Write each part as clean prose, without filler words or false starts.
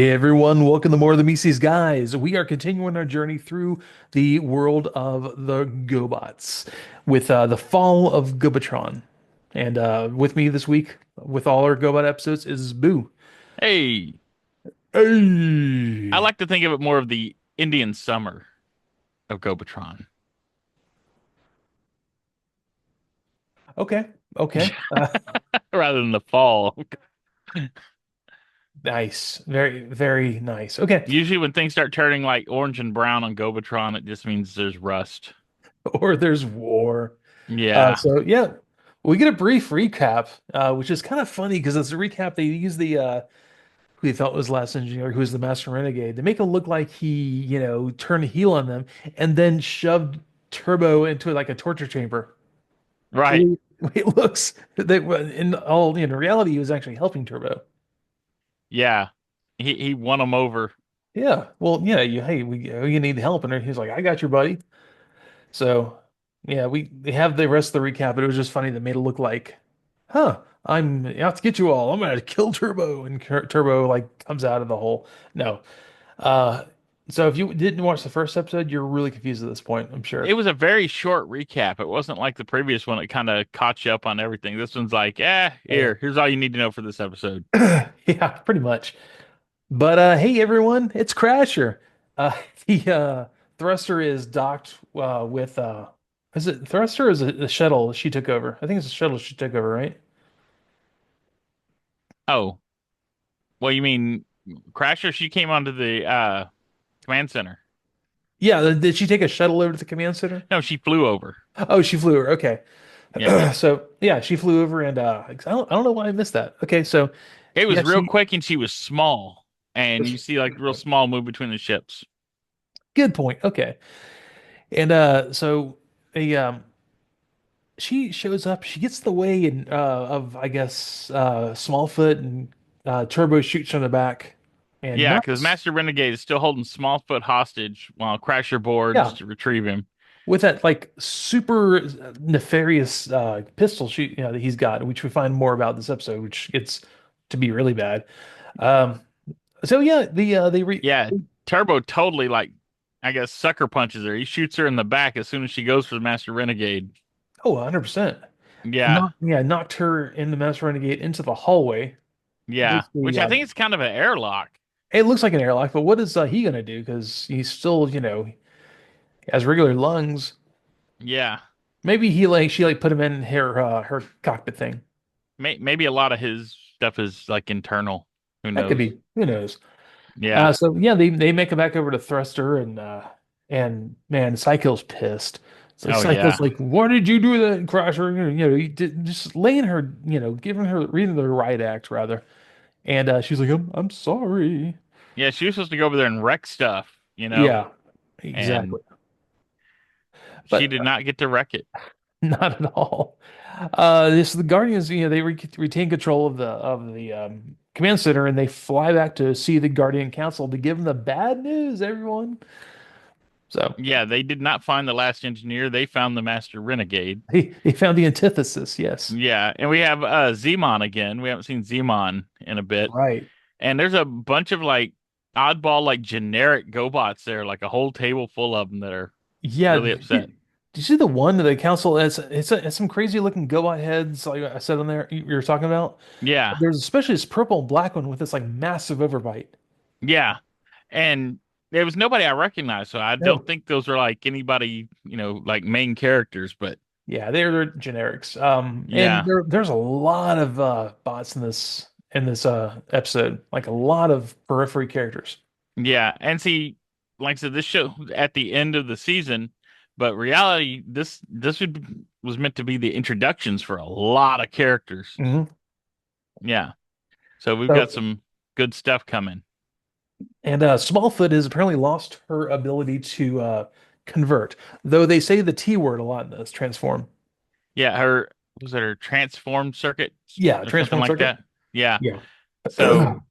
Hey everyone, welcome to More of the Mises Guys. We are continuing our journey through the world of the GoBots with the Fall of Gobotron. And with me this week, with all our GoBot episodes, is Boo. Hey, I Hey. like to think of it more of the Indian summer of Gobotron. Okay, okay. Rather than the fall. Nice. Very, very nice. Okay. Usually when things start turning like orange and brown on Gobotron, it just means there's rust. Or there's war. Yeah, So we get a brief recap, which is kind of funny because it's a recap. They use the who he thought was last engineer, who was the master renegade, to make it look like he turned heel on them and then shoved Turbo into like a torture chamber. right. It looks that in reality he was actually helping Turbo. Yeah. He won them over. Yeah, well, yeah, you need help, and he's like, I got you, buddy. So yeah, they have the rest of the recap, but it was just funny that made it look like, huh, I'm out to get you all. I'm gonna kill Turbo, and Turbo like comes out of the hole. No. Uh, so if you didn't watch the first episode, you're really confused at this point, I'm It sure. was a very short recap. It wasn't like the previous one. It kind of caught you up on everything. This one's like, Yeah. here's all you need to know for this episode. Yeah, pretty much. But hey everyone, it's Crasher. Uh the thruster is docked with is it thruster or is it the shuttle she took over? I think it's the shuttle she took over, right? Oh, well, you mean Crasher? She came onto the command center. Yeah, did she take a shuttle over to the command center? No, she flew over. Oh, she flew over. Okay. Yeah. So yeah, she flew over and I don't know why I missed that. Okay, so It yeah, was real she quick and she was small. And you see like real small move between the ships. good point. Okay. And so a she shows up. She gets the way and of I guess Smallfoot and Turbo shoots from the back and Yeah, because knocks. Master Renegade is still holding Smallfoot hostage while Crasher boards Yeah, to retrieve him. with that like super nefarious pistol shoot that he's got, which we find more about this episode, which gets to be really bad. Um, so yeah, they re Yeah, Turbo totally like I guess sucker punches her. He shoots her in the back as soon as she goes for the Master Renegade. oh 100%. Yeah, Knocked her in the Master Renegade into the hallway. yeah. Basically, Which I think is kind of an airlock. it looks like an airlock, but what is he gonna do? Because he's still has regular lungs. Yeah. Maybe she like put him in her cockpit thing. Maybe a lot of his stuff is like internal. Who That could knows? be. Who knows? Yeah. So yeah, they make it back over to Thruster and man, Psycho's pissed. So Oh Psycho's yeah. like, "Why did you do that, Crusher?" You did, just laying her, giving her reading the right act rather. And she's like, "I'm sorry." Yeah, she was supposed to go over there and wreck stuff. Yeah, And exactly. she But did not get to wreck it. not at all. This the Guardians, they retain control of the command center, and they fly back to see the Guardian Council to give them the bad news, everyone. So Yeah, they did not find the last engineer. They found the master renegade. he found the antithesis. Yes, Yeah, and we have Zemon again. We haven't seen Zemon in a bit. right. And there's a bunch of like oddball, like generic GoBots there, like a whole table full of them that are Yeah. really upset. Did you see the one that the council has? It's some crazy looking Gobot heads, like I said on there. You were talking about. Yeah, There's especially this purple and black one with this like massive overbite. yeah. And there was nobody I recognized, so I don't No. think those are like anybody, like main characters, but Yeah, they're generics. And yeah. there's a lot of bots in this episode, like a lot of periphery characters. Yeah, and see, like I said, this show at the end of the season, but reality, was meant to be the introductions for a lot of characters. Hmm. Yeah, so we've got So some good stuff coming. and Smallfoot has apparently lost her ability to convert, though they say the T word a lot in this transform. Yeah, her was it her transform circuit Yeah, or something transform like circuit. that? Yeah. Yeah. So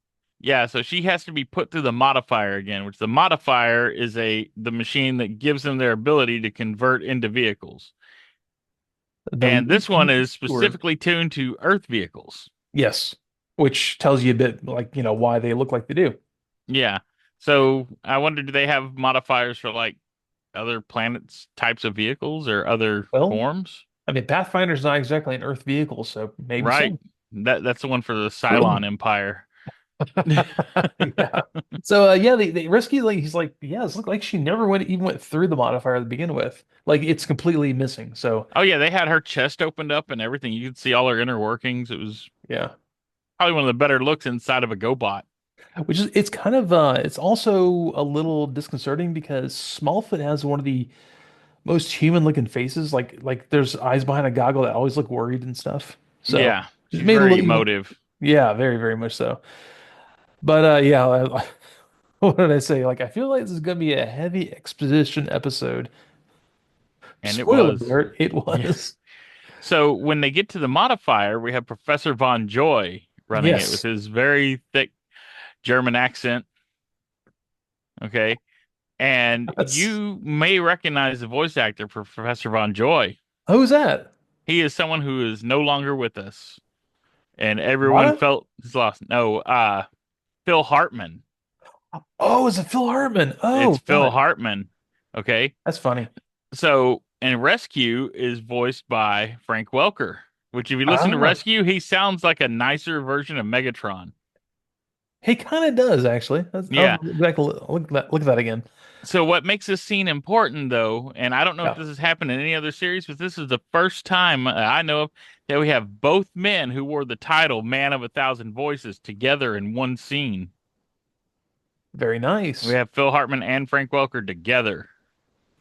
yeah, so she has to be put through the modifier again, which the modifier is the machine that gives them their ability to convert into vehicles. The And lead this one is word. specifically tuned to Earth vehicles. Yes, which tells you a bit like why they look like they do. Yeah. So I wonder, do they have modifiers for like other planets types of vehicles or other Well, forms? I mean, Pathfinder's not exactly an Earth vehicle, so maybe Right. so. That's the one for the Cylon Empire. Yeah. So yeah, they rescue like he's like, yeah, it looked like she never went even went through the modifier to begin with. Like it's completely missing. So Oh yeah, they had her chest opened up and everything. You could see all her inner workings. It was yeah. probably one of the better looks inside of a GoBot. Which is it's kind of it's also a little disconcerting because Smallfoot has one of the most human looking faces. Like there's eyes behind a goggle that always look worried and stuff. So Yeah, just she's made it very look even emotive. yeah, very, very much so. But yeah, what did I say? Like I feel like this is gonna be a heavy exposition episode. And it Spoiler was. alert, it Yeah. was. So when they get to the modifier, we have Professor Von Joy running it with Yes. his very thick German accent. Okay. And That's you may recognize the voice actor for Professor Von Joy. who's that? He is someone who is no longer with us. And everyone Wada? felt his loss. No, Phil Hartman. Oh, it's a Phil Hartman. It's Oh Phil God. Hartman. Okay. That's funny. So, and Rescue is voiced by Frank Welker, which if you listen to Ah, Rescue, he sounds like a nicer version of Megatron. he kind of does actually. I'll Yeah. look back, look at that again. So what makes this scene important though, and I don't know if Yeah, this has happened in any other series, but this is the first time I know of that we have both men who wore the title Man of a Thousand Voices together in one scene. very We nice. have Phil Hartman and Frank Welker together.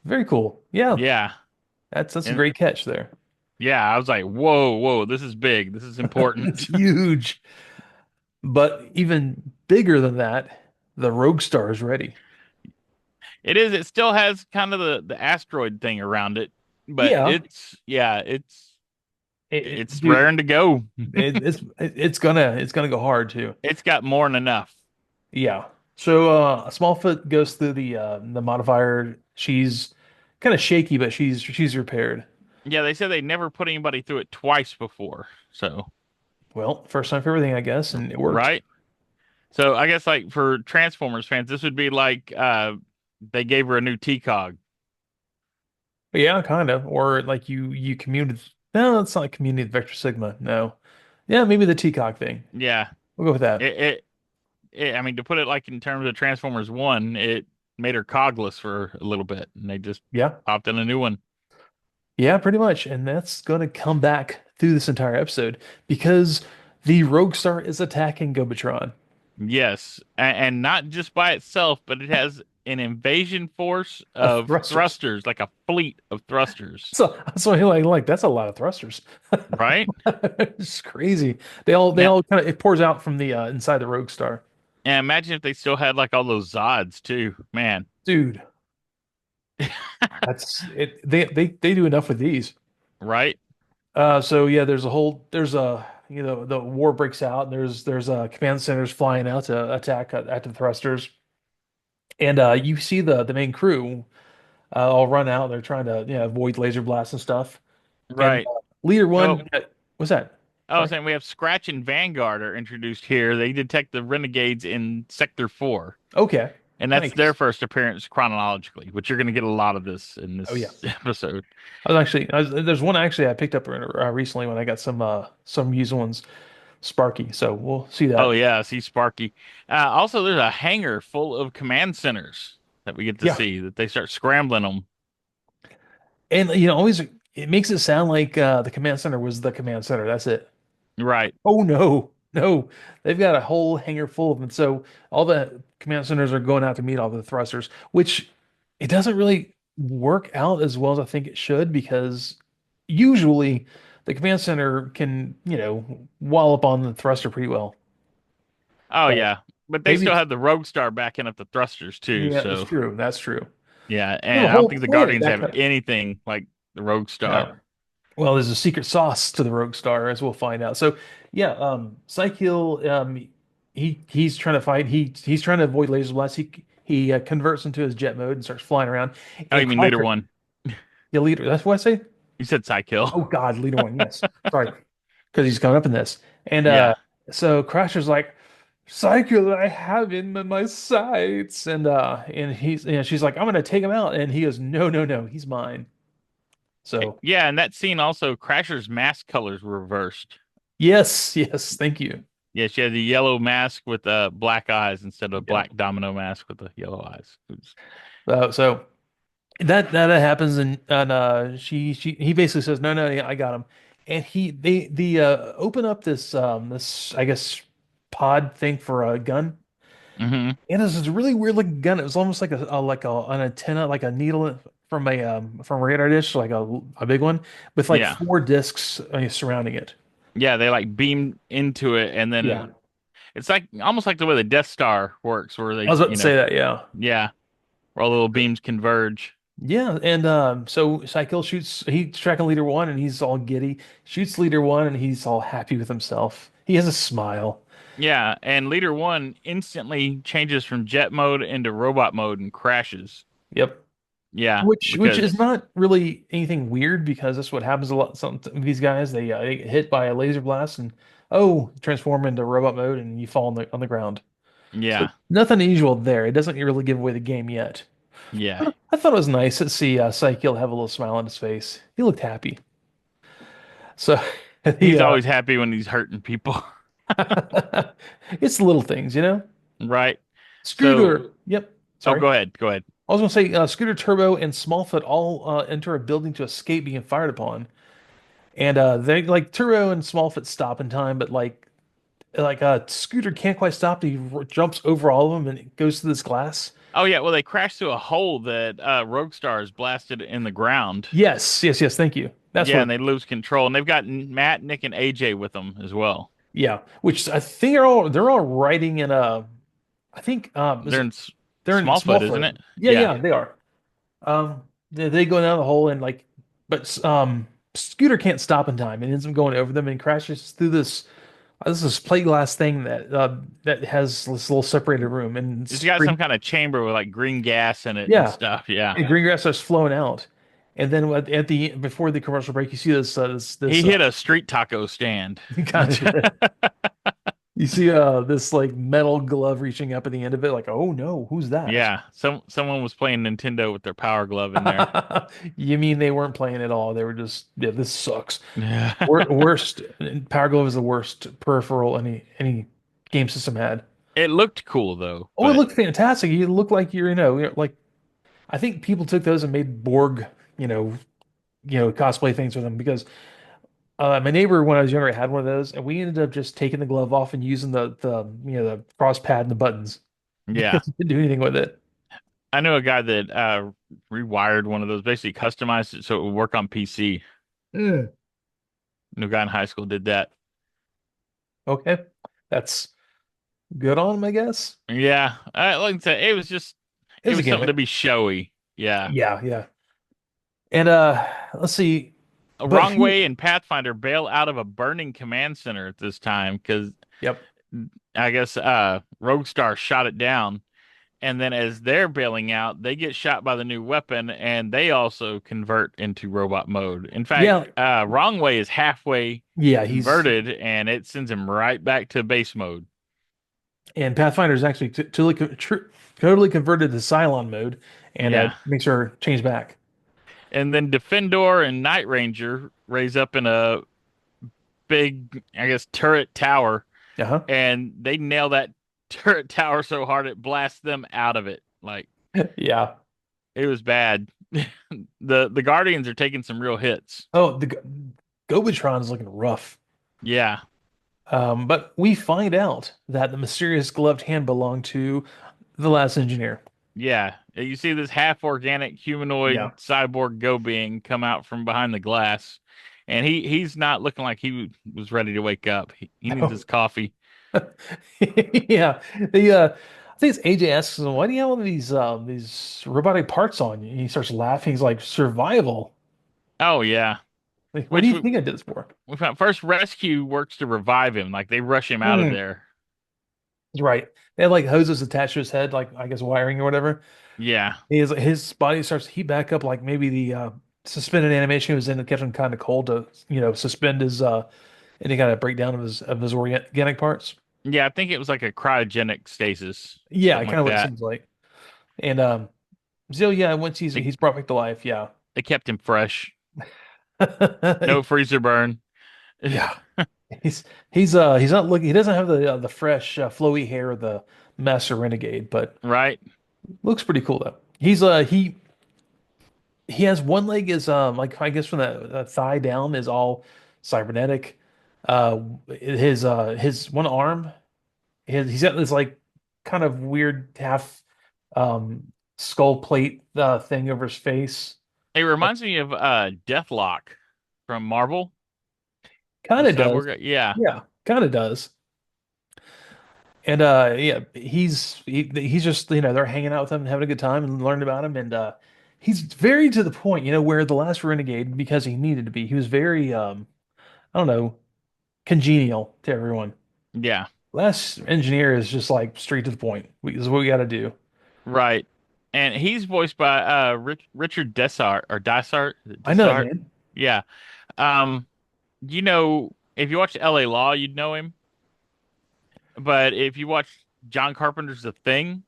Very cool. Yeah, Yeah. that's a And great catch there. yeah, I was like, whoa, whoa, this is big. This is It's important. huge. But even bigger than that, the Rogue Star is ready. It is. It still has kind of the asteroid thing around it, but Yeah, it's dude, raring to go. it's gonna go hard too. It's got more than enough. Yeah. So Smallfoot goes through the modifier. She's kind of shaky, but she's repaired. Yeah, they said they never put anybody through it twice before. So, Well, first time for everything, I guess, and it worked. right? So I guess like for Transformers fans, this would be like they gave her a new T-Cog. But yeah, kind of. Or like you commuted. No, it's not community Vector Sigma. No. Yeah, maybe the Teacock thing. Yeah. We'll go with that. I mean, to put it like in terms of Transformers 1, it made her cogless for a little bit and they just Yeah. popped in a new one. Yeah, pretty much. And that's gonna come back through this entire episode because the Rogue Star is attacking Gobotron. Yes, and not just by itself, but it has an invasion force Of of thrusters. thrusters, like a fleet of thrusters, So that's why like that's a lot of thrusters. right? It's crazy. They Now, all kind of it pours out from the inside the Rogue Star. and imagine if they still had like all those Zods too, man, Dude, that's it they do enough with these. right? So yeah, there's a the war breaks out and there's command centers flying out to attack active thrusters. And you see the main crew all run out. They're trying to avoid laser blasts and stuff. And Right. leader Well, one, what's that? I was Sorry. saying we have Scratch and Vanguard are introduced here. They detect the Renegades in Sector 4, Okay. and that's their Nice. first appearance chronologically, which you're going to get a lot of this in Oh yeah. this episode. There's one actually I picked up recently when I got some used ones, Sparky. So we'll see Oh that. yeah, see Sparky. Also, there's a hangar full of command centers that we get to Yeah. see that they start scrambling them. And always it makes it sound like the command center was the command center. That's it. Right. Oh no, no, they've got a whole hangar full of them. So all the command centers are going out to meet all the thrusters, which it doesn't really work out as well as I think it should because usually the command center can, wallop on the thruster pretty well. Oh But yeah, but they maybe still it's have the Rogue Star backing up the thrusters too. yeah, that's So true. That's true. yeah, You have a and I don't whole think the planet Guardians back have up. anything like the Rogue No. Star. Well, there's a secret sauce to the Rogue Star, as we'll find out. So, yeah, Psykill, he's trying to fight. He's trying to avoid laser blasts. He converts into his jet mode and starts flying around. Oh, you And mean Leader Crusher, One? the leader. That's what I say. You said Psykill. Oh God, leader one. Yes, sorry, because he's coming up in this. And Yeah. so Crusher's like, Cycle, I have him in my sights. And she's like, I'm gonna take him out. And he goes, no, no, no, he's mine. So Yeah, and that scene also, Crasher's mask colors were reversed. yes, yes, thank you. Yeah, she had the yellow mask with black eyes instead of a Yeah. black domino mask with the yellow eyes. So that happens, and she he basically says, no, no, yeah, I got him. And they open up this I guess pod thing for a gun. Hmm. And it's this really weird looking gun. It was almost like an antenna, like a needle from a radar dish, like a big one, with like Yeah. four discs surrounding it. Yeah, they like beamed into it, and Yeah, then it's like almost like the way the Death Star works, where I they, was about to say that. Yeah, yeah, where all the little beams converge. yeah. And so Cykill shoots. He's tracking leader one, and he's all giddy. Shoots leader one, and he's all happy with himself. He has a smile. Yeah, and Leader One instantly changes from jet mode into robot mode and crashes. Yep. Yeah, Which is because not really anything weird because that's what happens a lot. Some of these guys they get hit by a laser blast and oh transform into robot mode and you fall on the ground. So yeah, nothing unusual there. It doesn't really give away the game yet. yeah, I thought it was nice to see Psykill have a little smile on his face. He looked happy. So he's the always happy when he's hurting people, it's the little things, you know. right? So, Scooter. Yep. oh, Sorry. go ahead, go ahead. I was gonna say Scooter Turbo and Smallfoot all enter a building to escape being fired upon. And they like Turbo and Smallfoot stop in time, but Scooter can't quite stop. Jumps over all of them and it goes to this glass. Oh yeah, well they crashed through a hole that Rogue Stars blasted in the ground. Yes, yes, yes. Thank you. That's Yeah, what. and they lose control, and they've got Matt, Nick, and AJ with them as well. Yeah, which I think they're all riding in a. I think is They're it in they're in Smallfoot, isn't Smallfoot. it? Yeah, Yeah. yeah, they are. They go down the hole and but Scooter can't stop in time and ends up going over them and crashes through this plate glass thing that has this little separated room and It's got some kind of chamber with like green gas in it and yeah, stuff. Yeah. and green grass starts flowing out, and then at the before the commercial break, you see He hit a street taco stand. kind of you see this like metal glove reaching up at the end of it, like oh no, who's that? Yeah. Someone was playing Nintendo with their power glove in there. You mean they weren't playing at all? They were just yeah, this sucks. Yeah. Worst Power Glove is the worst peripheral any game system had. It looked cool though, Oh, it but looked fantastic. You look like you're like I think people took those and made Borg, cosplay things with them because my neighbor when I was younger had one of those, and we ended up just taking the glove off and using the cross pad and the buttons yeah. because you didn't do anything with it. I know a guy that rewired one of those, basically customized it so it would work on PC. Mm. No guy in high school did that. Okay, that's good on him, I guess. Yeah. Like I said, It it was a was something to gimmick. be showy. Yeah. Yeah, yeah. And let's see. But Wrong he, Way and Pathfinder bail out of a burning command center at this time because yep. I guess Rogue Star shot it down. And then as they're bailing out, they get shot by the new weapon and they also convert into robot mode. In fact, Yeah, Wrong Way is halfway yeah, he's converted and it sends him right back to base mode. and Pathfinder's actually totally converted to Cylon mode and Yeah. makes her change back. And then Defendor and Night Ranger raise up in a big, I guess, turret tower Uh-huh. and they nail that turret tower so hard it blasts them out of it. Like Yeah. it was bad. The Guardians are taking some real hits. Oh, the Gobotron is looking rough. Yeah. But we find out that the mysterious gloved hand belonged to the last engineer. Yeah. You see this half organic Yeah. humanoid cyborg go being come out from behind the glass. And he's not looking like he was ready to wake up. He needs No. his coffee. Yeah. I think it's AJ asks him, why do you have all these robotic parts on you? And he starts laughing. He's like, survival. Oh yeah. Like, what do Which you think I did this for? we found first rescue works to revive him. Like they rush him out of Mm, there. right. They have like hoses attached to his head, like I guess wiring or whatever. Yeah. His body starts to heat back up like maybe the suspended animation he was in to catch him kind of cold to suspend his any kind of breakdown of his organic parts. Yeah, I think it was like a cryogenic stasis, Yeah, something kind of like what it that. seems like. And Zill, yeah, once They he's brought back to life, yeah. they kept him fresh. No freezer burn. Yeah. He's he's not looking, he doesn't have the fresh flowy hair of the Master Renegade, but Right? looks pretty cool though. He has one leg is like I guess from the thigh down is all cybernetic. His one arm, he's got this like kind of weird half um skull plate thing over his face. It reminds me of Deathlock from Marvel, the Kind of does. cyborg guy. Yeah. Yeah, kind of does. And yeah, he's just they're hanging out with him and having a good time and learning about him and he's very to the point, where the last Renegade because he needed to be. He was very I don't know, congenial to everyone. Yeah. Last Engineer is just like straight to the point. This is what we got to do. Right. And he's voiced by Richard Dessart or Dysart. I know that Dessart. man. Yeah. Um, if you watch LA Law, you'd know him. But if you watch John Carpenter's The Thing,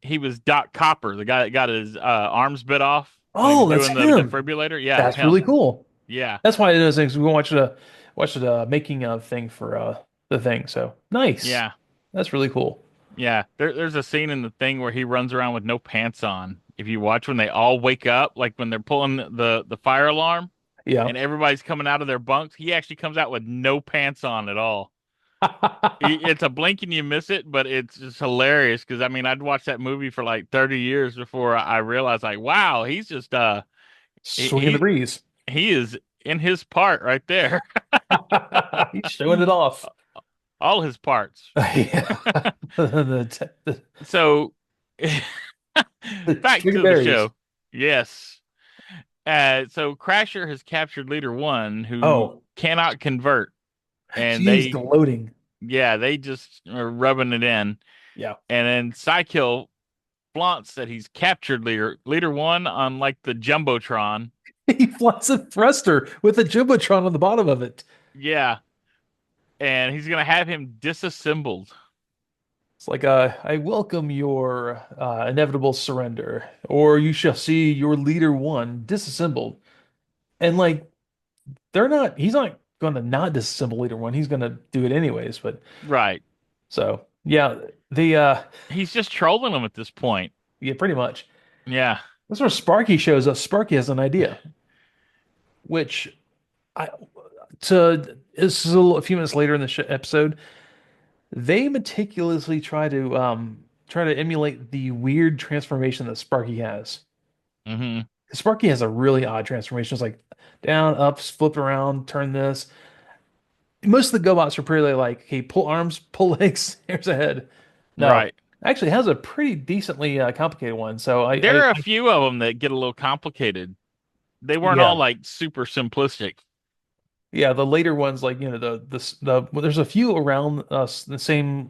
he was Doc Copper, the guy that got his arms bit off when he was Oh, that's doing the him. defibrillator. Yeah, That's really him. cool. Yeah. That's why it is things. We watched it making a thing for the thing. So nice. Yeah. That's really cool. Yeah. There's a scene in The Thing where he runs around with no pants on. If you watch when they all wake up, like when they're pulling the fire alarm Yeah. and everybody's coming out of their bunks, he actually comes out with no pants on at all. It's a blink and you miss it, but it's just hilarious because I mean I'd watched that movie for like 30 years before I realized like wow, he's just he Swinging the he breeze. he is in his part right there. He's showing it off. All his parts. Yeah. So back Swinging to the berries. show. Yes. So Crasher has captured Leader One, who Oh, cannot convert, and she's gloating. they just are rubbing it in. Yeah. And then Psykill flaunts that he's captured Leader One on like the Jumbotron. He flies a thruster with a Jumbotron on the bottom of it. Yeah, and he's gonna have him disassembled. It's like, I welcome your inevitable surrender, or you shall see your leader one disassembled. And like, he's not going to not disassemble leader one. He's going to do it anyways. But Right. so, yeah, He's just trolling him at this point. yeah, pretty much. Yeah. That's where Sparky shows up. Sparky has an idea, which I, this is a few minutes later in the episode. They meticulously try to emulate the weird transformation that Sparky has. Hmm. Sparky has a really odd transformation. It's like down, up, flip around, turn this. Most of the GoBots are pretty like, hey, pull arms, pull legs, here's a head. No, Right. actually it has a pretty decently complicated one. So There are a few of them that get a little complicated. They weren't yeah, all like super simplistic. yeah, the later ones like well, there's a few around the same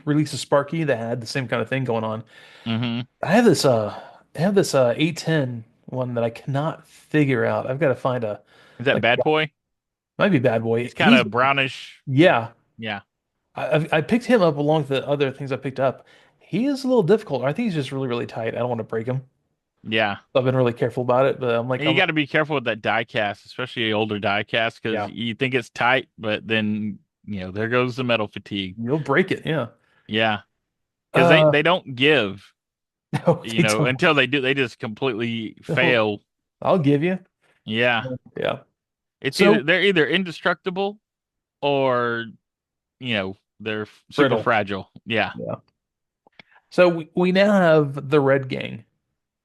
release of Sparky that had the same kind of thing going on. Hmm. I have this A10 one that I cannot figure out. I've got to find a Is that like Bad Boy? might be Bad Boy. He's kind of brownish. Yeah. Yeah. I picked him up along with the other things I picked up. He is a little difficult. I think he's just really, really tight. I don't want to break him. Yeah. I've been really careful about it, but I'm like, And you got to be careful with that die cast, especially older die cast, because yeah, you think it's tight, but then, there goes the metal fatigue. you'll break it. Yeah. Yeah. Because Uh, they don't give, no, they don't. until they do, they just completely No, fail. I'll give you. Yeah. Yeah. They're So either indestructible or, they're super brittle. fragile. Yeah. Yeah. So we now have the Red Gang.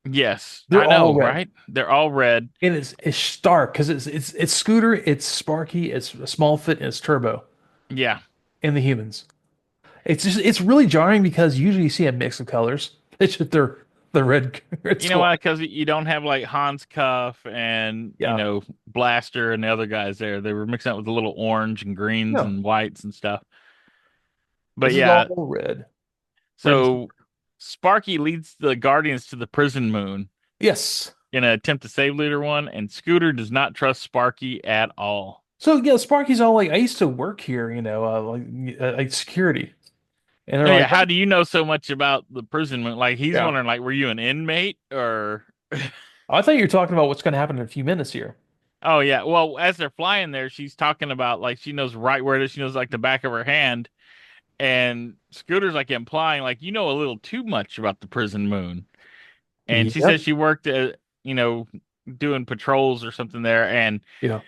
Yes. They're I all know, red, right? They're all red. and it's stark because it's Scooter, it's Sparky, it's Smallfoot, and it's Turbo, Yeah. and the humans. It's really jarring because usually you see a mix of colors. It's just the red You know squad. why? Because you don't have like Hans Cuff and, Yeah. Blaster and the other guys there. They were mixing up with the little orange and greens No. and whites and stuff. But This is yeah, all red. Red and so Sparky leads the Guardians to the prison moon yes. in an attempt to save Leader One, and Scooter does not trust Sparky at all. So yeah, Sparky's all like, I used to work here, like security, and they're Oh yeah, like, how do you know so much about the prison? Like he's yeah. wondering, like, were you an inmate or? I thought you were talking about what's going to happen in a few minutes here. Oh yeah. Well, as they're flying there, she's talking about like she knows right where it is. She knows like the back of her hand. And Scooter's like implying like you know a little too much about the prison moon. And she says Yep. she worked you know, doing patrols or something there. And Yeah.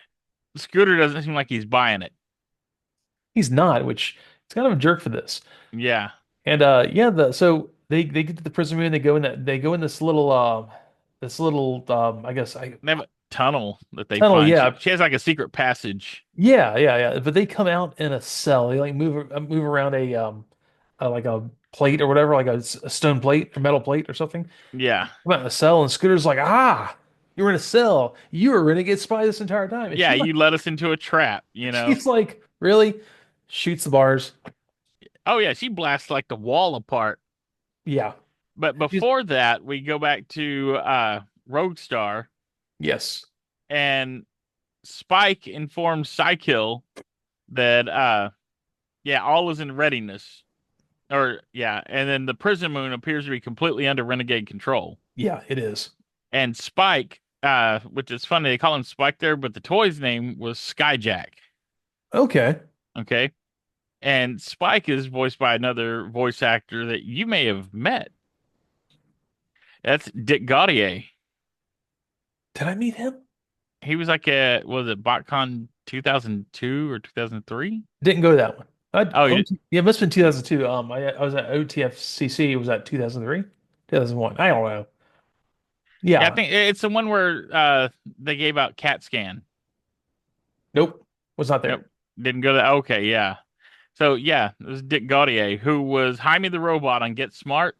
Scooter doesn't seem like he's buying it. He's not, which it's kind of a jerk for this. Yeah. And yeah, so they get to the prison room, they go in this little I guess I They have a tunnel that they tunnel, find. yeah. She has like a secret passage. Yeah. But they come out in a cell. They like move around like a plate or whatever, like a stone plate or metal plate or something. Yeah. Come out in a cell, and Scooter's like, ah, you were in a cell. You were a renegade spy this entire time. And Yeah, you led us into a trap, you know. she's like, really? Shoots the bars. Oh yeah, she blasts like the wall apart. Yeah. But She's before that, we go back to Roadstar yes. and Spike informs Psykill that yeah, all is in readiness. Or yeah, and then the prison moon appears to be completely under Renegade control. Yeah, it is. And Spike, which is funny, they call him Spike there, but the toy's name was Skyjack. Okay. Okay. And Spike is voiced by another voice actor that you may have met. That's Dick Gaudier. Did I meet him? He was like a was it BotCon 2002 or 2003? Didn't go to that one. Oh, you did. Yeah, it must have been 2002. I was at OTFCC. Was that 2003? 2001. I don't know. Yeah, I Yeah. think it's the one where they gave out CAT scan. Nope. Was not Nope. there. Didn't go to okay, yeah. So yeah, it was Dick Gaudier who was Jaime the Robot on Get Smart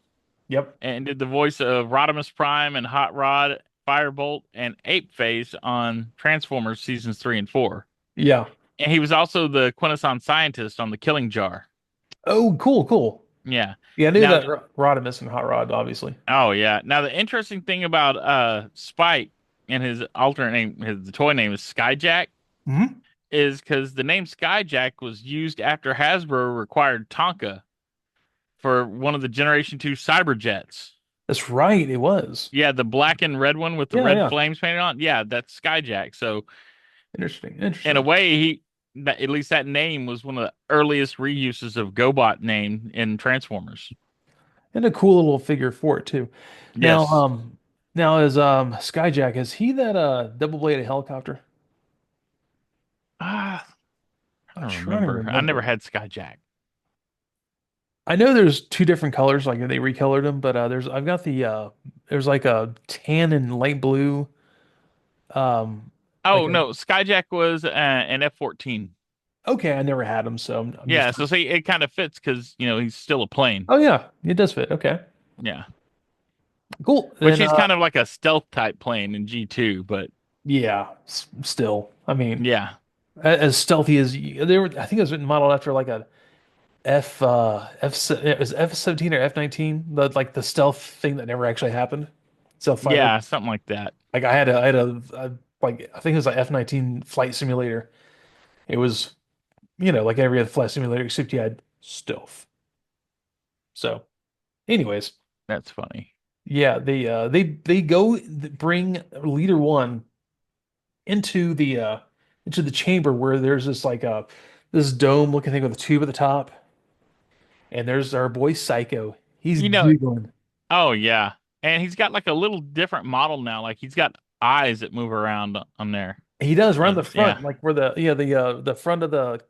Yep. and did the voice of Rodimus Prime and Hot Rod, Firebolt, and Ape Face on Transformers seasons 3 and 4. Yeah. And he was also the Quintesson scientist on the Killing Jar. Oh, cool. Yeah. Yeah, I knew Now, that Rodimus and Hot Rod, obviously. oh yeah. Now the interesting thing about Spike and his alternate name, his the toy name is Skyjack, Hmm. is because the name Skyjack was used after Hasbro required Tonka for one of the Generation 2 Cyberjets. That's right. It was. Yeah, the black and red one with the red Yeah. flames painted on. Yeah, that's Skyjack. So Interesting. in a Interesting. way, at least that name was one of the earliest reuses of GoBot name in Transformers. And a cool little figure for it too. Now, Yes. now is Skyjack, is he that double-bladed helicopter? Ah, I I'm don't trying to remember. I never remember. had Skyjack. I know there's two different colors, like they recolored them, but I've got there's like a tan and light blue, like Oh a no, Skyjack was an F-14. okay, I never had them, so I'm just Yeah, so see, it kind of fits because he's still a plane. oh yeah, it does fit. Okay, Yeah, cool. which Then he's kind of like a stealth type plane in G2, but yeah, still, I mean, yeah, as stealthy as they were, I think it was modeled after like a it was F-17 or F-19, like the stealth thing that never actually happened. Stealth fighter. yeah, something like that. Like I had like I think it was like F-19 flight simulator. It was, like every other flight simulator except you had stealth. So, anyways, That's funny. yeah, they go bring leader one into the chamber where there's this like this dome looking thing with a tube at the top, and there's our boy Psycho. He's You know, giggling. oh yeah, and he's got like a little different model now. Like he's got eyes that move around on there. He does around the Yeah, front, like where the front of the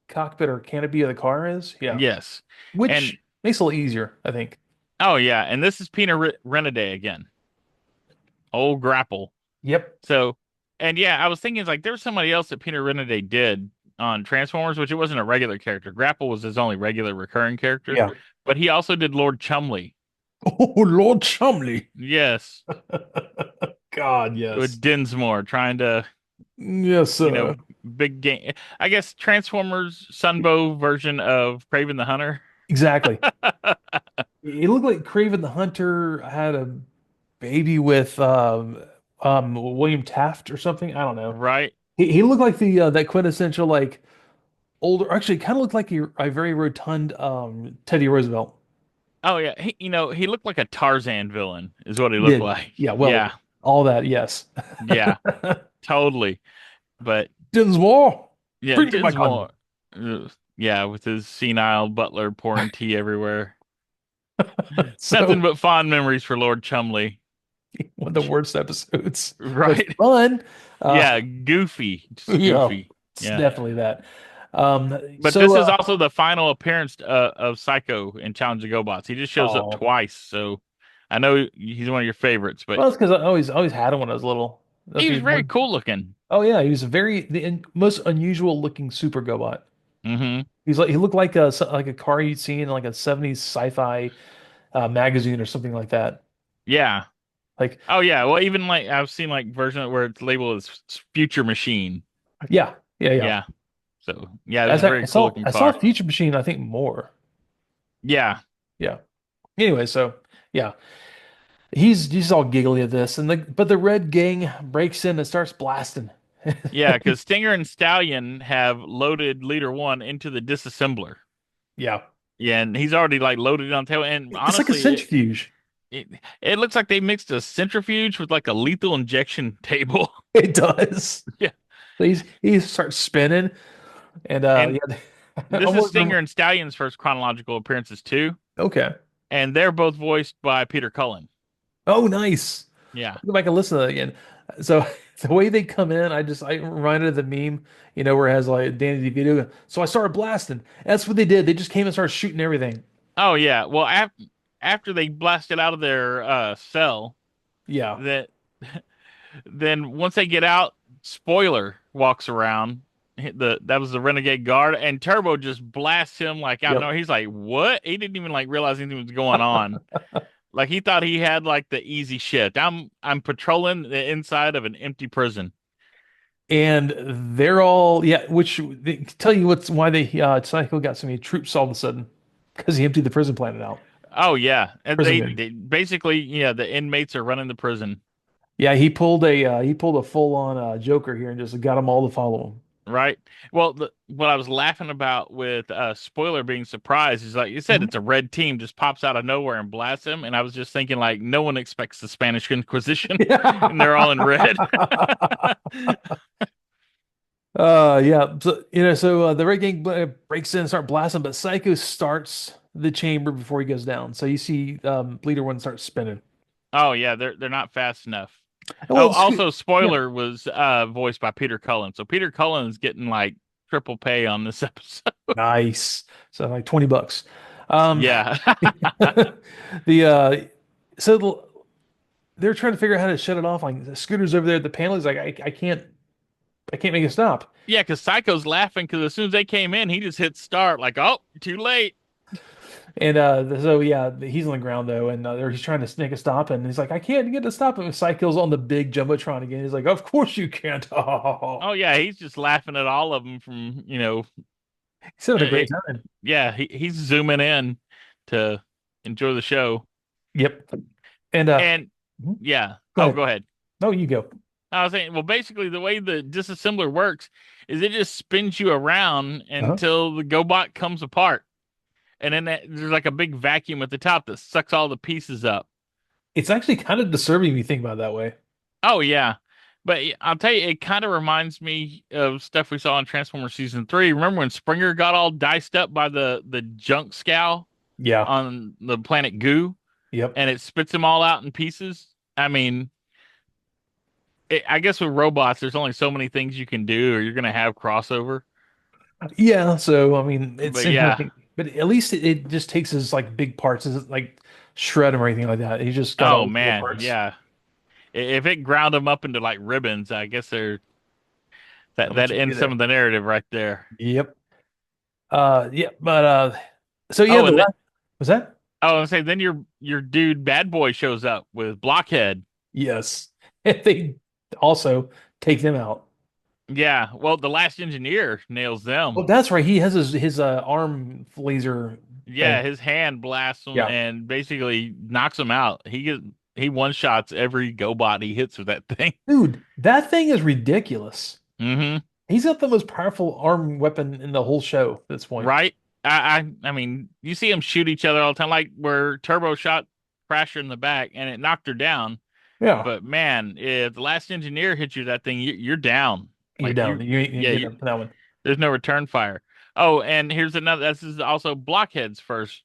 cockpit or canopy of the car is. Yeah, yes, and which makes it a little easier, I think. oh yeah, and this is Peter Renegade again. Old Grapple. Yep. So, and yeah, I was thinking it's like there's somebody else that Peter Renegade did on Transformers, which it wasn't a regular character. Grapple was his only regular recurring character, Yeah. but he also did Lord Chumley. Oh, Lord Chumley. Yes, God, yes. with Dinsmore trying to, Yes, you know, sir. big game. I guess Transformers Sunbow version of Kraven the Hunter. Exactly. It looked like Craven the Hunter had a baby with William Taft or something. I don't know. Right? he looked like the that quintessential like older. Actually, kind of looked like a very rotund Teddy Roosevelt. Oh yeah, he looked like a Tarzan villain, is what he He looked did. like. Yeah, well, Yeah, all that, yes. yeah, totally. But Dinsmore, yeah, bring me my gun. Dinsmore, yeah, with his senile butler pouring tea everywhere. Nothing So but fond memories for Lord Chumley. one of the worst episodes, but Right? fun. Uh, Yeah, goofy, just yeah, goofy. it's Yeah. definitely that. But So this is also the final appearance of Psycho in Challenge of GoBots. He just shows up oh, twice, so I know he's one of your favorites, but well, it's because I always had him when I was little. That'd he be was very one. cool looking. Oh yeah, he was most unusual looking super GoBot. Hmm. He looked like like a car you'd see in like a 70s sci-fi magazine or something like that. Yeah. Like Oh yeah. Well, even like I've seen like version where it's labeled as Future Machine. yeah, yeah, yeah. Yeah. So yeah, this is a very cool looking I saw car. Future Machine, I think more. Yeah. Yeah. Anyway, so yeah, he's all giggly at this, and but the Red Gang breaks in and starts blasting. Yeah, because Stinger and Stallion have loaded Leader One into the disassembler. Yeah, Yeah, and he's already like loaded on tail. And it's like a honestly, centrifuge. it it looks like they mixed a centrifuge with like a lethal injection table. It does. Yeah. So he starts spinning, and And yeah, I this is almost Stinger remember. and Stallion's first chronological appearances too, Okay. and they're both voiced by Peter Cullen. Oh, nice. Yeah. Go back and listen to that again. So the way they come in, I reminded of the meme, where it has like Danny DeVito. So I started blasting. That's what they did. They just came and started shooting everything. Oh yeah. Well, after they blasted out of their cell, Yeah. that then once they get out, Spoiler walks around. That was the Renegade guard, and Turbo just blasts him like out of Yep. nowhere. He's like, "What?" He didn't even like realize anything was going on. Like he thought he had like the easy shift. I'm patrolling the inside of an empty prison. And they're all yeah. Which they tell you why they Psycho got so many troops all of a sudden because he emptied the prison planet out. Oh yeah, and Prison they, wing. they basically yeah the inmates are running the prison, Yeah, he pulled a full on Joker here and just got them all to follow him. right? Well, what I was laughing about with Spoiler being surprised is like you said, Mhm. it's a red team just pops out of nowhere and blasts him, and I was just thinking like no one expects the Spanish Inquisition, and they're all in red. Yeah. So the Red Gang breaks in and start blasting, but Psycho starts the chamber before he goes down. So you see Leader One starts spinning. Oh yeah, they're not fast enough. And Oh, well, also yeah, Spoiler was voiced by Peter Cullen, so Peter Cullen's getting like triple pay on this episode. nice. So like $20. Um, Yeah. the so the, they're trying to figure out how to shut it off. Like the Scooter's over there at the panel. He's like, I can't make it stop. Yeah, because Psycho's laughing because as soon as they came in, he just hit start, like, oh, too late. And so yeah, he's on the ground though, and he's trying to sneak a stop, and he's like, I can't get to stop him. Psycho's on the big jumbotron again. He's like, of course you can't. Oh yeah, he's just laughing at all of them from, He's having a great it, time. yeah, he's zooming in to enjoy the show. Yep. And And mhm. yeah, Go oh, go ahead. ahead. No, you go. I was saying, well, basically the way the disassembler works is it just spins you around Uh-huh. until the GoBot comes apart. And then there's like a big vacuum at the top that sucks all the pieces up. It's actually kind of disturbing if you think about it that way. Oh yeah. But I'll tell you, it kind of reminds me of stuff we saw in Transformers season 3. Remember when Springer got all diced up by the junk scow Yeah. on the planet Goo Yep. and it spits them all out in pieces? I mean, I guess with robots, there's only so many things you can do, or you're gonna have crossover. Yeah. So I mean, it's But same kind of yeah, thing. But at least it just takes his like big parts, it's like shred them or anything like that. He just got oh all the little man, parts. yeah. If it ground them up into like ribbons, I guess Not that much you can do ends some there. of the narrative right there. Yep. Yeah. But so yeah, Oh, the and then last was that? oh, and say then your dude Bad Boy shows up with Blockhead. Yes. They also take them out. Yeah, well, the last engineer nails Oh, them. that's right. He has his arm laser Yeah, thing. his hand blasts them Yeah. and basically knocks them out. He one shots every GoBot he hits with that thing. Dude, that thing is ridiculous. Hmm. He's got the most powerful arm weapon in the whole show at this point. Right? I mean, you see them shoot each other all the time, like where Turbo shot Crasher in the back and it knocked her down. Yeah, But man, if the last engineer hits you that thing, you're down. you're down. You ain't Yeah, getting up for that one. there's no return fire. Oh, and here's another. This is also Blockhead's first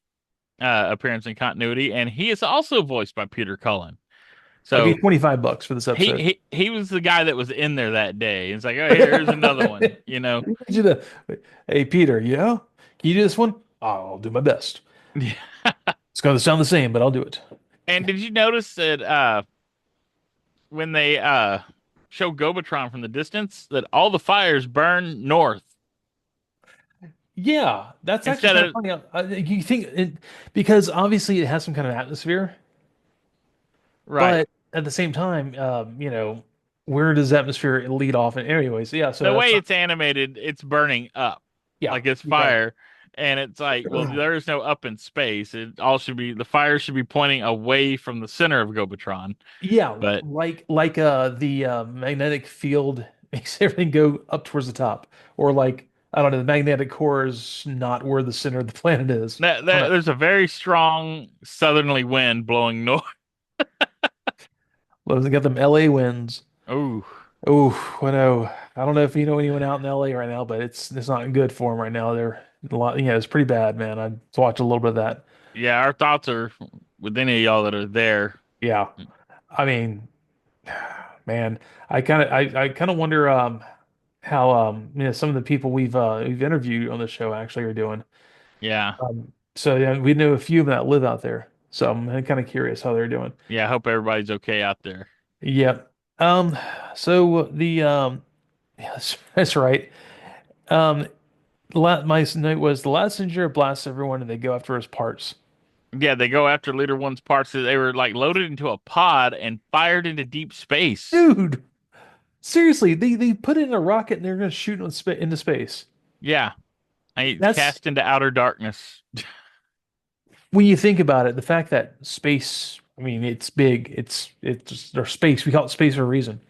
appearance in continuity, and he is also voiced by Peter Cullen. I'll give So you $25 for this episode. he was the guy that was in there that day. It's like, oh, here's another one. You know. I need you to, hey Peter, can you do this one? I'll do my best. It's going to sound the same, but I'll do it. And did you notice that when they show Gobotron from the distance, that all the fires burn north Yeah, that's actually instead kind of of funny. You think because obviously it has some kind of atmosphere, right. but at the same time, where does atmosphere lead off in anyways? Yeah, so The that's way not, it's animated, it's burning up yeah, like it's yeah, fire. And it's like, well, there is no up in space. It all should be the fire should be pointing away from the center of Gobotron. yeah, But like the magnetic field makes everything go up towards the top, or like I don't know, the magnetic core is not where the center of the planet is. I don't know. there's a very strong southerly wind blowing north. Well, they got them LA winds. Oh, Oh, I know. I don't know if you know anyone out in LA right now, but it's not good for them right now. They're a lot, it's pretty bad, man. I watched a little bit of that. yeah, our thoughts are with any of y'all that are there. Yeah. I mean, man, I kind of wonder how some of the people we've interviewed on the show actually are doing. Yeah. So yeah, we know a few of them that live out there. So I'm kind of curious how they're doing. Yeah, I hope everybody's okay out there. Yep. Um, so the yeah, that's right. Um, my note was the last engineer blasts everyone and they go after his parts. Yeah, they go after Leader One's parts. They were like loaded into a pod and fired into deep space. Dude, seriously, they put it in a rocket and they're gonna shoot it into space. Yeah, it's That's cast into outer darkness. when you think about it, the fact that space, I mean, it's big, it's or space, we call it space for a reason.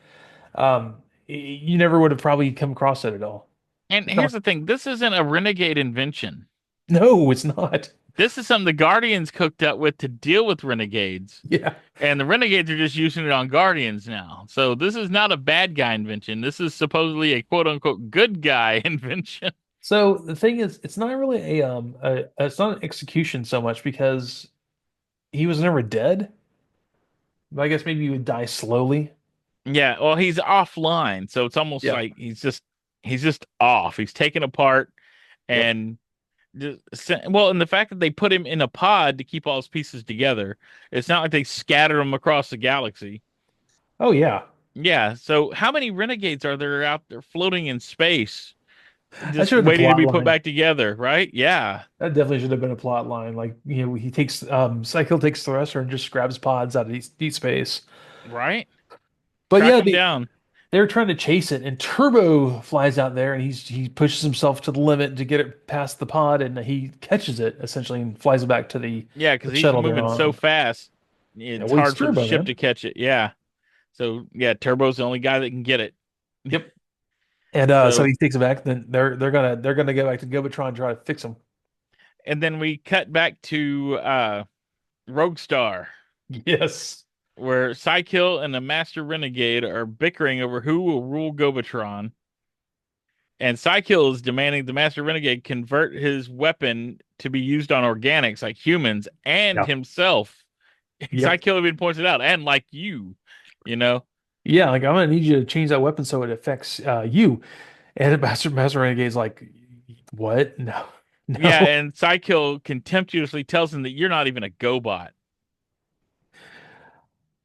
You never would have probably come across that at all. And here's the thing, this isn't a Renegade invention. No, it's not. This is something the Guardians cooked up with to deal with Renegades. Yeah. And the Renegades are just using it on Guardians now. So this is not a bad guy invention. This is supposedly a quote unquote good guy invention. So the thing is, it's not really it's not an execution so much because he was never dead. But I guess maybe he would die slowly. Yeah, well, he's offline, so it's almost Yeah. like he's just off. He's taken apart Yep. and well, and the fact that they put him in a pod to keep all his pieces together, it's not like they scatter him across the galaxy. Oh yeah. Yeah, so how many renegades are there out there floating in space, That just should have been a waiting to plot be put line. back together, right? Yeah, That definitely should have been a plot line. Like, he takes Cycle takes Thresher and just grabs pods out of deep space. right. But Track yeah, him down. they're trying to chase it, and Turbo flies out there, and he pushes himself to the limit to get it past the pod, and he catches it essentially and flies it back to Yeah, the because he's shuttle they're moving so on. fast, Yeah, it's well, he's hard for the Turbo, ship man. to catch it. Yeah, so yeah, Turbo's the only guy that can get it. Yep. And so So he takes it back. Then they're gonna go back to Gobotron and try to fix him. and then we cut back to Rogue Star, Yes. where Psykill and the Master Renegade are bickering over who will rule Gobotron. And Psykill is demanding the Master Renegade convert his weapon to be used on organics like humans and Yeah. himself. Yep. Psykill even points it out, and like you, you know? Yeah, like I'm gonna need you to change that weapon so it affects you. And Master Renegade's like, what? No, Yeah, no, and Psykill contemptuously tells him that you're not even a GoBot.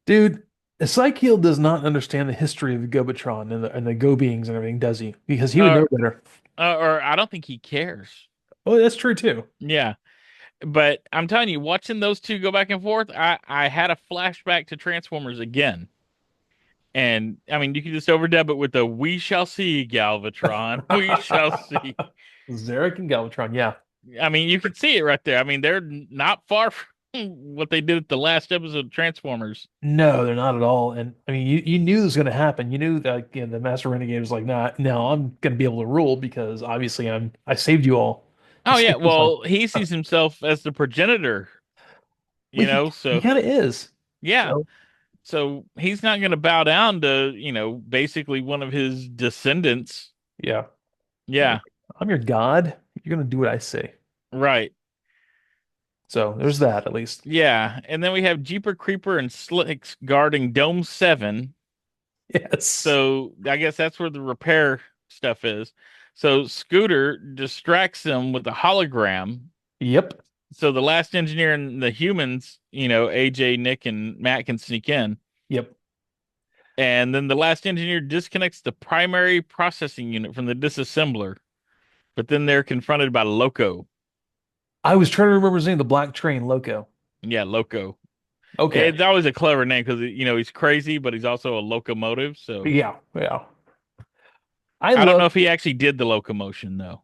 dude. Ezekiel does not understand the history of Gobotron and the Go beings and everything, does he? Because he would Or, know better. or I don't think he cares. Oh, that's true too. Yeah. But I'm telling you, watching those two go back and forth, I had a flashback to Transformers again. And I mean, you can just overdub it with the "We shall see, Galvatron. We shall see." Zarek and Galvatron, yeah. I mean, you can see it right there. I mean, they're not far. what they did at the last episode of Transformers. No, they're not at all. And I mean, you knew this was going to happen. You knew that the Master Renegade was like, nah, no, I'm going to be able to rule because obviously I saved you all. I Oh yeah, saved his life. well, he sees himself as the progenitor, Well, he so kind of is. yeah. So So he's not going to bow down to, basically one of his descendants. yeah, Yeah, like I'm your god. You're going to do what I say. right. So there's that at least. Yeah, and then we have Jeeper Creeper and Slicks guarding Dome 7. Yes. So I guess that's where the repair stuff is. So Scooter distracts them with a hologram. Yep. So the last engineer and the humans, AJ, Nick, and Matt can sneak in. Yep. And then the last engineer disconnects the primary processing unit from the disassembler. But then they're confronted by Loco. I was trying to remember his name, the Black Train Loco. Yeah, Loco. Okay. It's always a clever name because he's crazy, but he's also a locomotive. So Yeah. Yeah. I I don't love, know if he actually did the locomotion though.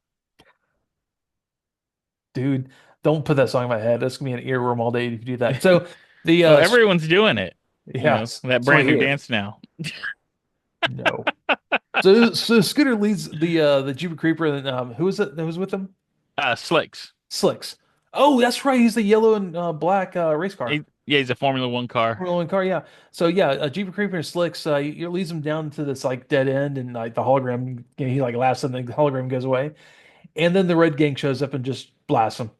dude, don't put that song in my head. That's gonna be an earworm all day if you do that. So the Well, everyone's doing it. yeah, That so I brand new hear. dance now. No. So Scooter leads the Jeep Creeper and who was it that was with him? Slicks. Slicks. Oh, that's right. He's the yellow and black race car. Yeah, he's a Formula One car. Formula One car, yeah. So yeah, Jeep Creeper and Slicks, he leads him down to this like dead end, and like the hologram, he like laughs, and the hologram goes away, and then the Red Gang shows up and just blasts him.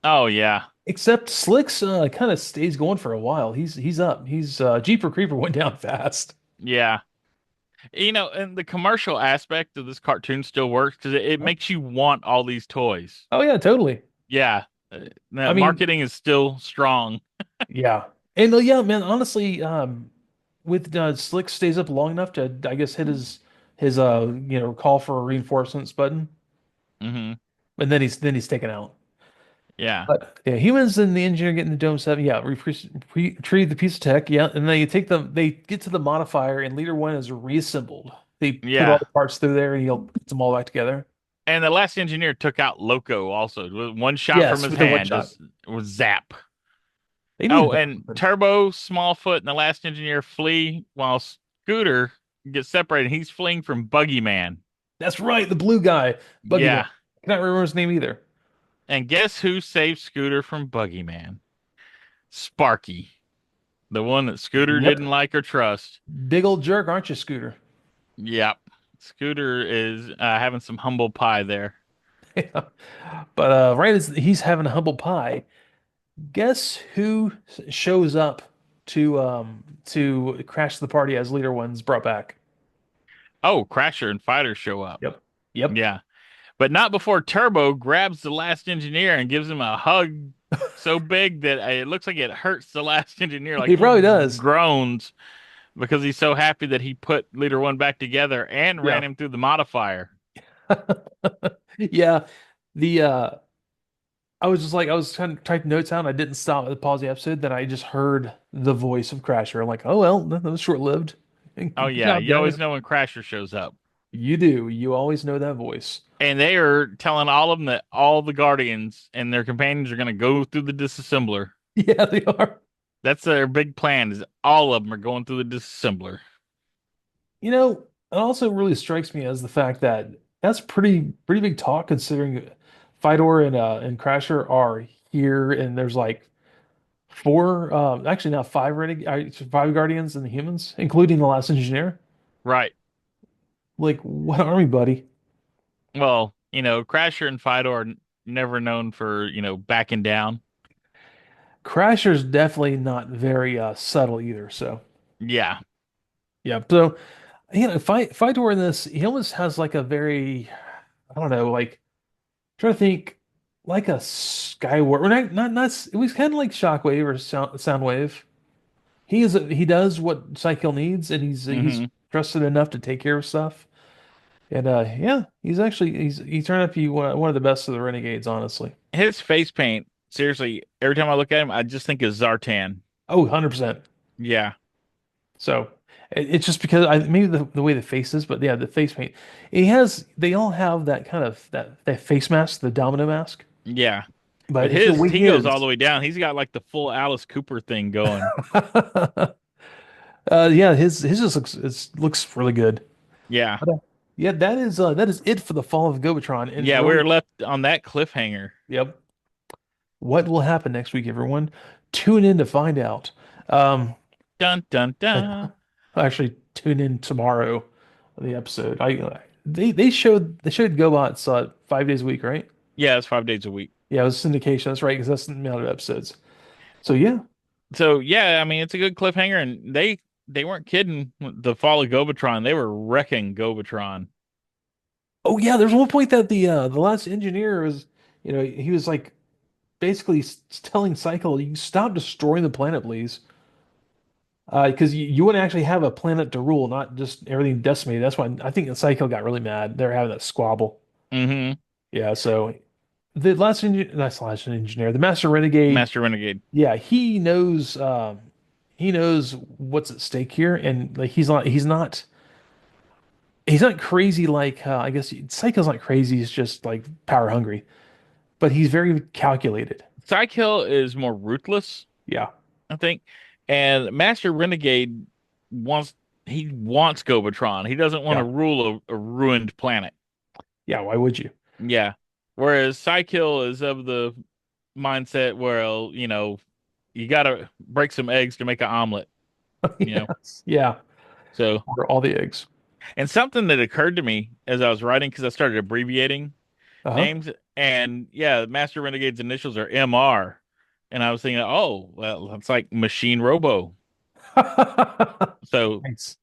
Oh yeah, Except Slicks kind of stays going for a while. He's up. He's Jeep Creeper went down fast. yeah. And the commercial aspect of this cartoon still works because it Yep. makes you want all these toys. Oh yeah, totally. Yeah, I the mean, marketing is still strong. yeah, and yeah, man. Honestly, with Slick stays up long enough to, I guess, hit his call for reinforcements button, Hmm. and then he's taken out. Yeah, But yeah, humans and the engineer get in the Dome 7. Yeah, retrieve the piece of tech. Yeah, and then they get to the modifier, and Leader One is reassembled. They put all yeah. the parts through there, and he'll put them all back together. And the last engineer took out Loco also. With one shot from Yes, his with the one hand, shot. just was zap. They need a Oh, better and weapon. Turbo, Smallfoot, and the last engineer flee while Scooter gets separated. He's fleeing from Buggy Man. That's right, the blue guy, Buggy Man. Yeah. Cannot remember his name either. And guess who saved Scooter from Buggy Man? Sparky, the one that Scooter Yep. didn't like or trust. Big old jerk, aren't you, Scooter? Yep. Scooter is having some humble pie there. Yeah. But right as he's having a humble pie, guess who shows up to crash the party as Leader One's brought back? Oh, Crasher and Fighter show up. Yep. Yep. Yeah. But not before Turbo grabs the last engineer and gives him a hug so big that it looks like it hurts the last engineer. Like He he probably does. groans because he's so happy that he put Leader One back together and Yeah. ran him through the modifier. Yeah. The I was just like I was trying to type notes out and I didn't stop to pause the episode, then I just heard the voice of Crasher. I'm like, oh well, that was short-lived. Oh Good yeah, job, you guys. always know when Crasher shows up. You do. You always know that voice. And they are telling all of them that all the Guardians and their companions are going to go through the disassembler. Yeah, they are. That's their big plan is all of them are going through the disassembler. It also really strikes me as the fact that that's pretty big talk considering Fedor and Crasher are here and there's like four actually now five Guardians and the humans, including the last engineer. Right. Like what army, buddy? Well, Crasher and Fido are never known for, backing down. Crasher's definitely not very subtle either, so Yeah. yeah. So Fedor in this, he almost has like a very I don't know, like trying to think like a Skyward, or not. It was kind of like Shockwave or Soundwave. He does what Cycle needs, and he's Hmm. trusted enough to take care of stuff. And yeah, he turned out to be one of the best of the Renegades, honestly. His face paint, seriously, every time I look at him, I just think of Zartan. Oh, 100%. Yeah. So it's just because maybe the way the face is, but yeah, the face paint. They all have that kind of that face mask, the domino mask. Yeah. But But if the his way he goes all his, the way down. He's got like the full Alice Cooper thing going. yeah, his just looks really good. Yeah. But, yeah, that is it for the Fall of Gobotron. And Yeah, we really, were left on that cliffhanger. yep. What will happen next week, everyone? Tune in to find out. Um, Dun dun dun. actually, tune in tomorrow, the episode. They showed GoBots 5 days a week, right? Yeah, it's 5 days a week. Yeah, it was syndication. That's right, because that's the amount of episodes. So yeah. So yeah, I mean it's a good cliffhanger, and they weren't kidding. The Fall of Gobotron, they were wrecking Gobotron. Oh yeah, there's one point that the last engineer was, he was like basically telling Cycle, you stop destroying the planet, please. Because you want to actually have a planet to rule, not just everything decimated. That's why I think the Cycle got really mad. They're having that squabble. Mm-hmm. Yeah, so the last engineer, that's the last engineer, the Master Renegade. Master Renegade. Yeah, he knows what's at stake here, and like he's not crazy like I guess Cycle's not crazy. He's just like power hungry, but he's very calculated. Psykill is more ruthless, Yeah, I think, and Master Renegade wants he wants Gobotron. He doesn't want to yeah, rule a ruined planet. yeah. Why would you? Yeah. Whereas Psykill is of the mindset where you gotta break some eggs to make an omelet. You know. Yes, yeah. So Or all the eggs. and something that occurred to me as I was writing because I started abbreviating Uh-huh. names, and yeah, Master Renegade's initials are MR, and I was thinking, oh, well, that's like Machine Robo. So Nice.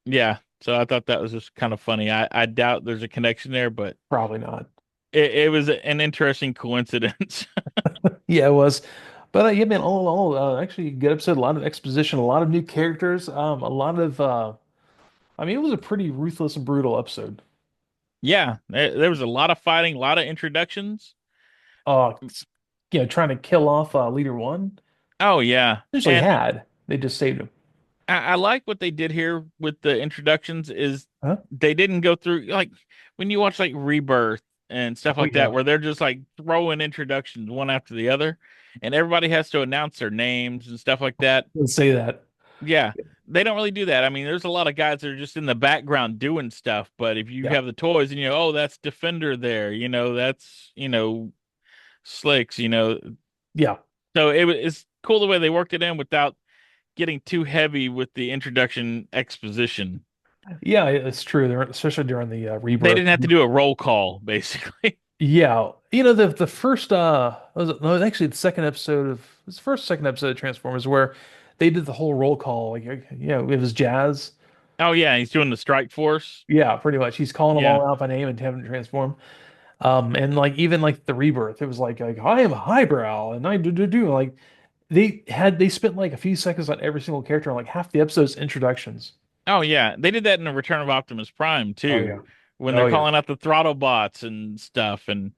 yeah, so I thought that was just kind of funny. I doubt there's a connection there, but Probably not. it was an interesting coincidence. Yeah, it was. But yeah, man, all in all, actually, good episode. A lot of exposition, a lot of new characters, a lot of. I mean, it was a pretty ruthless and brutal episode. Yeah, there was a lot of fighting, a lot of introductions. Uh, trying to kill off Leader One. Oh yeah, Essentially, and had they just saved him. I like what they did here with the introductions is Huh? they didn't go through like when you watch like Rebirth and stuff Oh like that yeah. where they're just like throwing introductions one after the other and everybody has to announce their names and stuff like that. Let's say that. Yeah. They don't really do that. I mean, there's a lot of guys that are just in the background doing stuff, but if you Yeah. have the toys and oh, that's Defender there, that's, Slicks, Yeah. so it's cool the way they worked it in without getting too heavy with the introduction exposition. Yeah, it's true. Especially during the They rebirth. didn't have to do a roll call, basically. Yeah, the first was it, no, actually the second episode of it's the first second episode of Transformers where they did the whole roll call. Like, it was Jazz. Oh yeah, he's doing the strike force. Yeah, pretty much. He's calling them Yeah. all out by name and having to transform. And like even like the rebirth, it was like I am a highbrow and I do like they spent like a few seconds on every single character on like half the episode's introductions. Oh yeah, they did that in the Return of Optimus Prime Oh too, yeah. when they're Oh yeah. calling out the throttle bots and stuff, and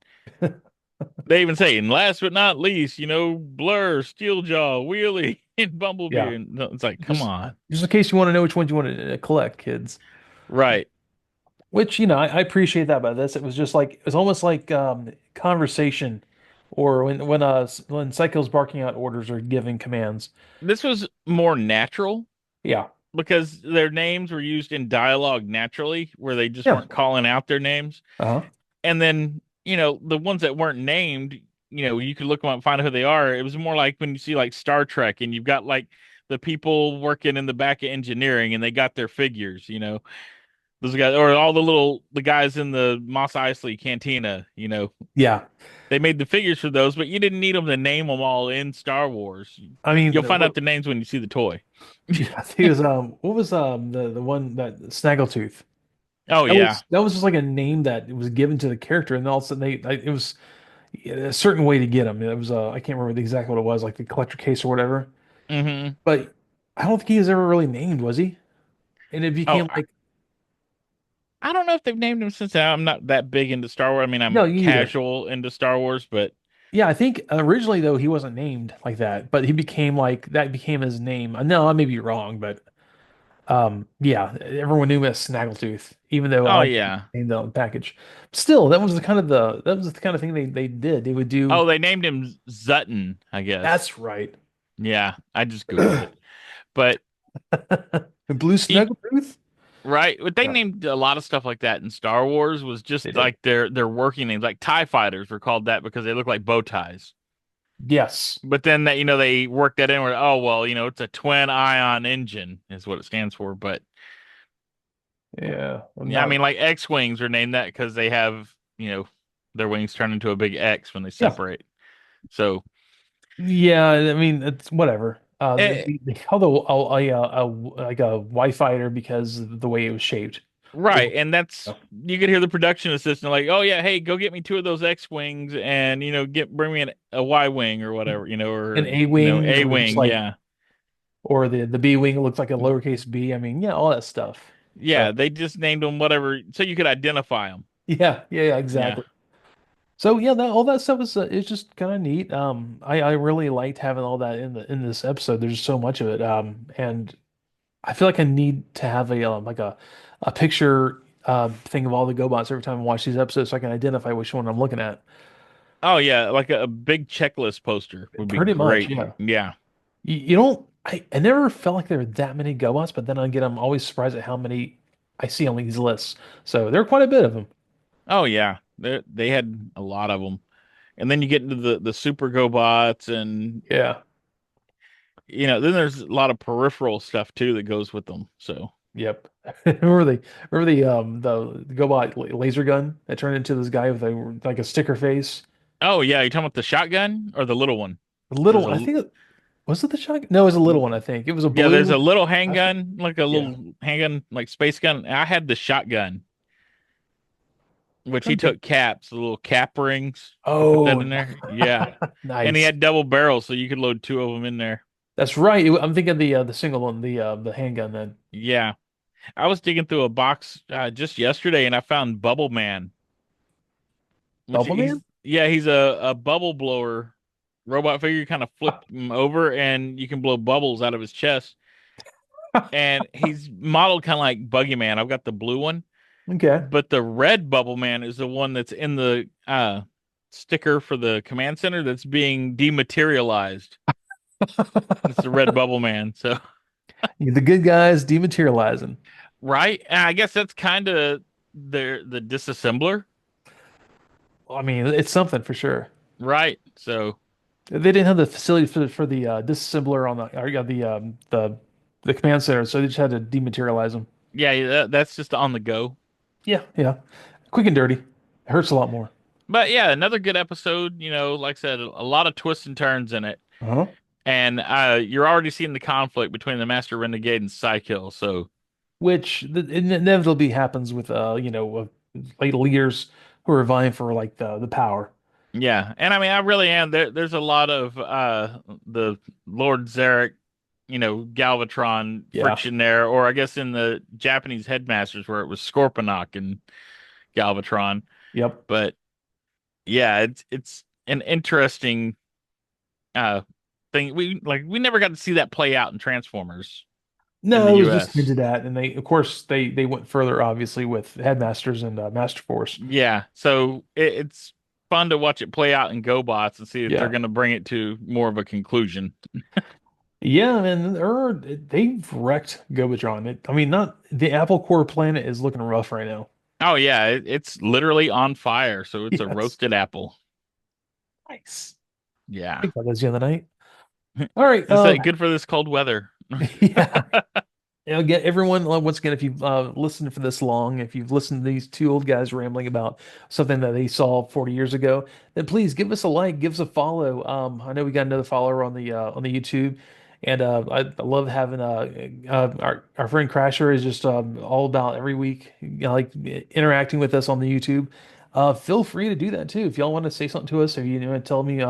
they even say, and last but not least, Blur, Steeljaw, Wheelie, and Yeah. Bumblebee, and it's like, come Just on, just in case you want to know which ones you want to collect, kids. right? Which, I appreciate that about this. It was just like it was almost like conversation or when Psycho's barking out orders or giving commands. This was more natural Yeah. because their names were used in dialogue naturally, where they just Yeah. weren't calling out their names. Uh-huh. And then, the ones that weren't named, you could look them up and find out who they are. It was more like when you see like Star Trek and you've got like the people working in the back of engineering and they got their figures, those guys, or all the guys in the Mos Eisley cantina, Yeah. they made the figures for those, but you didn't need them to name them all in Star Wars. I mean, You'll find out the names when you see the toy. yeah, I think it was what was the one that Snaggletooth. Oh That yeah. was that was just like a name that was given to the character, and all of a sudden it was a certain way to get them. It was I can't remember exactly what it was, like the collector case or whatever. Hmm. But I don't think he was ever really named, was he? And it Oh, became like, I don't know if they've named him since then. I'm not that big into Star Wars. I mean, no, I'm you either. casual into Star Wars, but Yeah, I think originally though he wasn't named like that, but he became like that became his name. No, I may be wrong, but Yeah, everyone knew him as Snaggletooth, even though I Oh don't think yeah. they named the package. Still, that was the kind of thing they did. They would do. Oh, they named him Zutton, I guess. That's right. Yeah, I just Googled it. But The Blue he, Snaggletooth. right, but they Yeah, named a lot of stuff like that in Star Wars was they just did. like their working names. Like TIE fighters were called that because they look like bow ties. Yes. But then that they worked that in where oh well, it's a twin ion engine is what it stands for. But Yeah. Well, yeah, I not. mean like X-wings are named that because they have, their wings turn into a big X when they Yeah. separate. So Yeah. I mean, it's whatever. eh, They called like a Y fighter because of the way it was shaped. right, Or and that's you could hear the production assistant like, "Oh yeah, hey, go get me two of those X-wings and get bring me a Y-wing or whatever, an or A wing that looks A-wing, like, yeah." or the B wing looks like a lowercase b. I mean, yeah, all that stuff. So Yeah, they just named them whatever so you could identify them. yeah, Yeah. exactly. So yeah, that all that stuff is just kind of neat. I really liked having all that in this episode. There's so much of it. And I feel like I need to have like a picture thing of all the GoBots every time I watch these episodes so I can identify which one I'm looking at. Oh yeah, like a big checklist poster would be Pretty much, great. yeah. Yeah. You don't. I never felt like there were that many GoBots, but then again, I'm always surprised at how many I see on these lists. So there are quite a bit of them. Oh yeah. They had a lot of them. And then you get into the super GoBots and Yeah. then there's a lot of peripheral stuff too that goes with them. So, Yep. Remember the GoBot laser gun that turned into this guy with a sticker face? oh yeah, you're talking about the shotgun or the little one? There's Little, I a think was it the shotgun? No, it was a little one, I think. It was a yeah, there's a blue little plastic. handgun, like a Yeah. little handgun, like space gun. I had the shotgun, which he Trying to think. took caps, the little cap rings. He put that Oh, in there. Yeah. And he nice. had double barrels, so you could load two of them in there. That's right. I'm thinking the single one, the handgun then. Yeah. I was digging through a box just yesterday and I found Bubble Man, which Double Man? he's a bubble blower robot figure. You kind of flip him over and you can blow bubbles out of his chest. And he's modeled kind of like Buggy Man. I've got the blue one, Okay. but the red Bubble Man is the one that's in the sticker for the command center that's being dematerialized. It's the red Bubble Man. So, The good guys dematerializing. right? And I guess that's kind of the disassembler, I mean, it's something for sure. right? So, They didn't have the facility for the disassembler on the or, yeah, the command center, so they just had to dematerialize them. yeah, that's just on the go. Yeah, yeah. Quick and dirty. It hurts a lot more. But yeah, another good episode. Like I said, a lot of twists and turns in it. Uh-huh. And you're already seeing the conflict between the Master Renegade and Psykill. So, Which inevitably happens with late leaders who are vying for like the power. yeah. And I mean, I really am. There's a lot of the Lord Zarek, Galvatron Yeah. friction there. Or I guess in the Japanese headmasters where it was Scorponok and Galvatron. Yep. But yeah, it's an interesting uh thing. We never got to see that play out in Transformers in the No, it was just US. hinted at, and they, of course, they went further, obviously, with Headmasters and Master Force. Yeah, so it's fun to watch it play out in GoBots and see if they're Yeah, going to bring it to more of a conclusion. yeah, and they've wrecked Gobotron. I mean, not the Apple Core planet is looking rough right now. Oh yeah, it's literally on fire, so it's a Yes, roasted apple. nice. I Yeah. think that was the other night. All right, It's good for this cold weather. yeah. Again, everyone, once again, if you've listened for this long, if you've listened to these two old guys rambling about something that they saw 40 years ago, then please give us a like, give us a follow. I know we got another follower on the YouTube, and I love having our friend Crasher is just all about every week, like interacting with us on the YouTube. Feel free to do that too if y'all want to say something to us, or tell me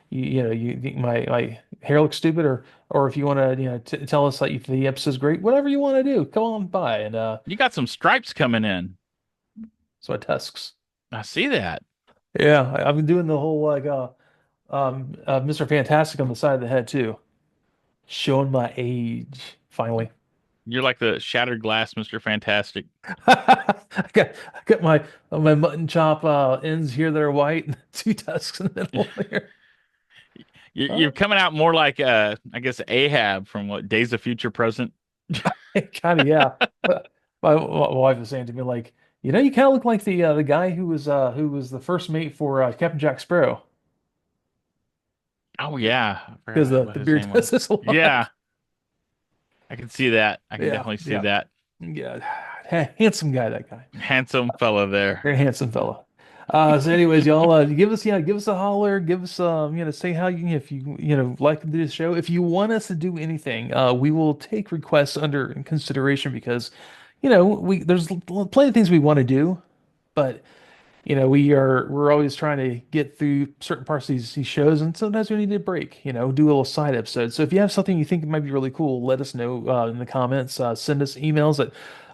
you think my hair looks stupid, or if you want to, t tell us like if the episode's great, whatever you want to do, come on by and You got some stripes coming in. so it tusks. I see that. Yeah, I've been doing the whole like Mr. Fantastic on the side of the head too, showing my age finally. You're like the shattered glass, Mr. Fantastic. I got my mutton chop ends here that are white and two tusks in the middle here. You're coming out more like I guess Ahab from what Days of Future Present. Kind of, yeah. My wife was saying to me like, you kind of look like the guy who was the first mate for Captain Jack Sparrow Oh yeah, I because forgot the what his beard name was. does this a lot. Yeah, I can see that. I can Yeah, definitely see yeah, that. yeah. Handsome guy, that guy. Handsome fella there. Very handsome fella. So anyways, y'all, give us a holler, give us say how you if you like this show. If you want us to do anything, we will take requests under consideration because, we there's plenty of things we want to do, but we're always trying to get through certain parts of these shows, and sometimes we need a break, do a little side episode. So if you have something you think might be really cool, let us know in the comments. Send us emails at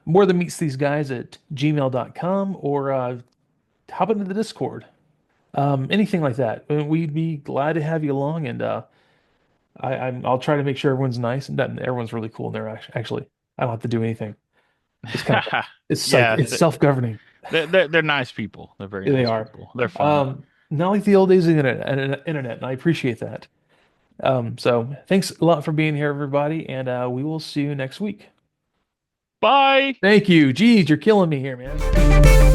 morethanmeetstheseguys at gmail.com or hop into the Discord. Anything like that. We'd be glad to have you along, and I'll try to make sure everyone's nice and that everyone's really cool in there. Actually, I don't have to do anything. It's kind of it's like Yeah, it's self-governing. they're nice people. They're very They nice are. people. They're fun. Not like the old days of the internet, and I appreciate that. So thanks a lot for being here, everybody, and we will see you next week. Bye. Thank you. Geez, you're killing me here, man.